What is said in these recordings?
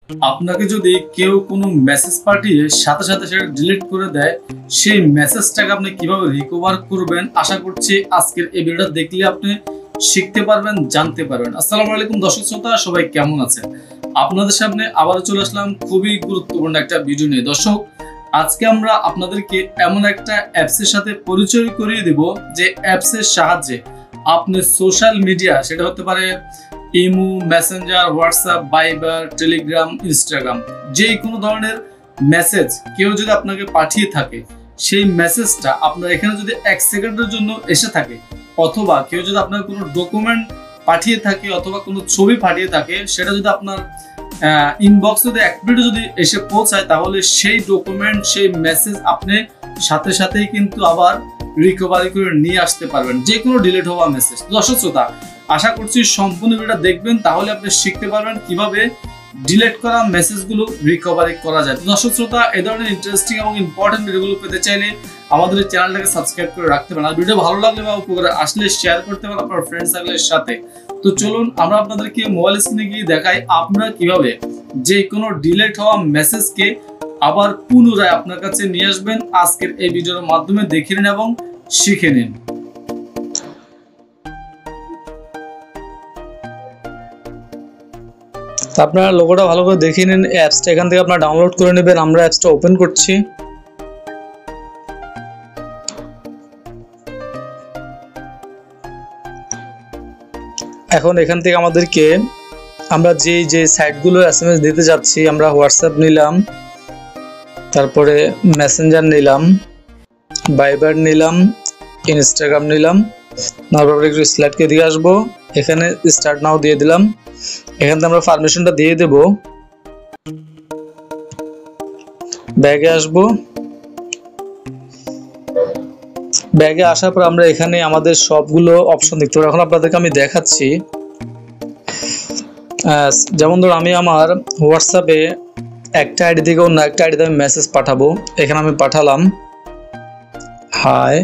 আপনাকে যদি কেউ কোনো মেসেজ পাঠিয়ে সাথে সাথে সেটা ডিলিট করে দেয়, সেই মেসেজটাকে আপনি কিভাবে রিকভার করবেন, আশা করছি আজকের এই ভিডিওটা দেখলে আপনি শিখতে পারবেন, জানতে পারবেন। আসসালামু আলাইকুম দর্শক শ্রোতা, সবাই কেমন আছেন? আপনাদের সামনে আবারও চলে আসলাম খুবই গুরুত্বপূর্ণ একটা ভিডিও নিয়ে। দর্শক, আজকে আমরা আপনাদেরকে এমন একটা অ্যাপসের সাথে পরিচয় করিয়ে দেব যে অ্যাপসের সাহায্যে আপনি সোশ্যাল মিডিয়া, সেটা হতে পারে Imo, Messenger, WhatsApp, Viber, Telegram, Instagram, যে কোনো ধরনের মেসেজ কেউ যদি আপনাকে পাঠিয়ে থাকে, সেই মেসেজটা আপনার এখানে যদি 1 সেকেন্ডের জন্য এসে থাকে, অথবা কেউ যদি আপনার কোনো ডকুমেন্ট পাঠিয়ে থাকে অথবা কোনো ছবি পাঠিয়ে থাকে, সেটা যদি আপনার ইনবক্স যদি 1 মিনিটে যদি এসে পৌঁছায়, তাহলে সেই ডকুমেন্ট, সেই মেসেজ আপনি সাথে সাথেই কিন্তু আবার রিকভারি করে নিয়ে আসতে পারবেন, যে কোনো ডিলিট হওয়া মেসেজ। দর্শক শ্রোতা, আশা করছি সম্পূর্ণ ভিডিওটা দেখবেন, তাহলে আপনি শিখতে পারবেন কিভাবে ডিলিট করা মেসেজগুলো রিকভারি করা যায়। দর্শক শ্রোতা, এই ধরনের ইন্টারেস্টিং এবং ইম্পর্টেন্ট ভিডিওগুলো পেতে চাইলে আমাদের এই চ্যানেলটাকে সাবস্ক্রাইব করে রাখতে পারেন। আর ভিডিও ভালো লাগলে বা উপকারে আসলে শেয়ার করতে পারেন আপনার ফ্রেন্ড সার্কেলের সাথে। তো চলুন আমরা আপনাদেরকে মোবাইল স্ক্রিনে গিয়ে দেখাই আপনারা কিভাবে যে কোনো ডিলিট হওয়া মেসেজকে আবার পুনরায় আপনার কাছে নিয়ে আসবেন। আজকের এই ভিডিওর মাধ্যমে দেখে নিন এবং শিখে নিন। আপনারা লোগোটা ভালো করে দেখে নিন। অ্যাপসটা এখান থেকে আপনারা ডাউনলোড করে নেবেন। আমরা অ্যাপসটা ওপেন করছি। এখন এখান থেকে আমাদেরকে আমরা যে সাইটগুলো এসএমএস দিতে যাচ্ছি, আমরা হোয়াটসঅ্যাপ নিলাম, তারপরে মেসেঞ্জার নিলাম, ভাইবার নিলাম, ইনস্টাগ্রাম নিলাম। তারপরে একটু স্লাইডকে দিয়ে আসবো, এখানে স্টার্ট নাও দিয়ে দিলাম। এখান থেকে আমরা পারমিশনটা দিয়ে দেব। ব্যাগে আসবো। ব্যাগে আসার পর আমরা এখানে আমাদের সবগুলো অপশন দেখতে পাবো। এখন আপনাদেরকে আমি দেখাচ্ছি। যেমন ধরুন, আমি আমার হোয়াটসঅ্যাপে একটা আইডি থেকে অন্য একটা আইডিতে আমি মেসেজ পাঠাবো। এখানে আমি পাঠালাম হাই,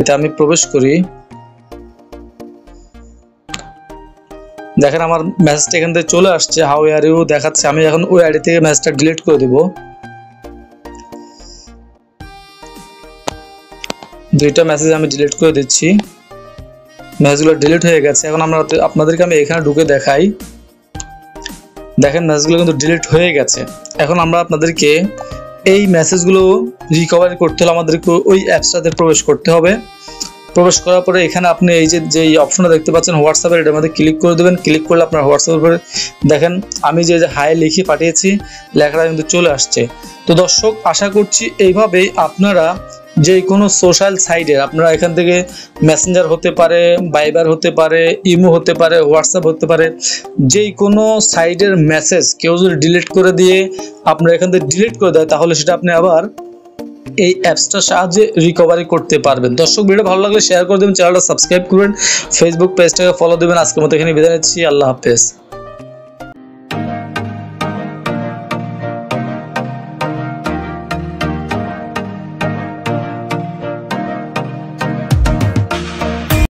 এটা আমি প্রবেশ করি। দেখেন আমার মেসেজটা এখান থেকে চলে আসছে, হাউ আর ইউ দেখাচ্ছে। আমি এখন ওই আইডি থেকে মেসেজটা ডিলিট করে দেব। দুইটা মেসেজ আমি ডিলিট করে দিচ্ছি। মেসেজগুলো ডিলিট হয়ে গেছে। এখন আমরা আপনাদেরকে আমি এখানে ঢুকে দেখাই। দেখেন মেসেজগুলো কিন্তু ডিলিট হয়ে গেছে। এখন আমরা আপনাদেরকে এই মেসেজগুলো রিকভারি করতে হলে আমাদেরকে ওই অ্যাপসটাতে প্রবেশ করতে হবে। প্রবেশ করার পরে এখানে আপনি এই যে অপশনটা দেখতে পাচ্ছেন হোয়াটসঅ্যাপের, এটার মধ্যে ক্লিক করে দেবেন। ক্লিক করলে আপনার হোয়াটসঅ্যাপের উপরে দেখেন আমি যে হাই লিখে পাঠিয়েছি, লেখাটা কিন্তু চলে আসছে। তো দর্শক, আশা করছি এইভাবেই আপনারা যে কোনো সোশ্যাল সাইটের, আপনারা এখান থেকে মেসেঞ্জার হতে পারে, ভাইবার হতে পারে, ইমো হতে পারে, হোয়াটসঅ্যাপ হতে পারে, যে কোনো সাইটের মেসেজ কেউ যদি ডিলিট করে দিয়ে আপনারা এখান থেকে ডিলিট করে দেয়, তাহলে সেটা আপনি আবার এই অ্যাপসটার সাহায্যে রিকভারি করতে পারবেন। দর্শক, ভিডিও ভালো লাগলে শেয়ার করে দেবেন, চ্যানেলটা সাবস্ক্রাইব করবেন, ফেসবুক পেজটাকে ফলো দেবেন। আজকের মতো এখানে বিদায় নিচ্ছি। আল্লাহ হাফেজ।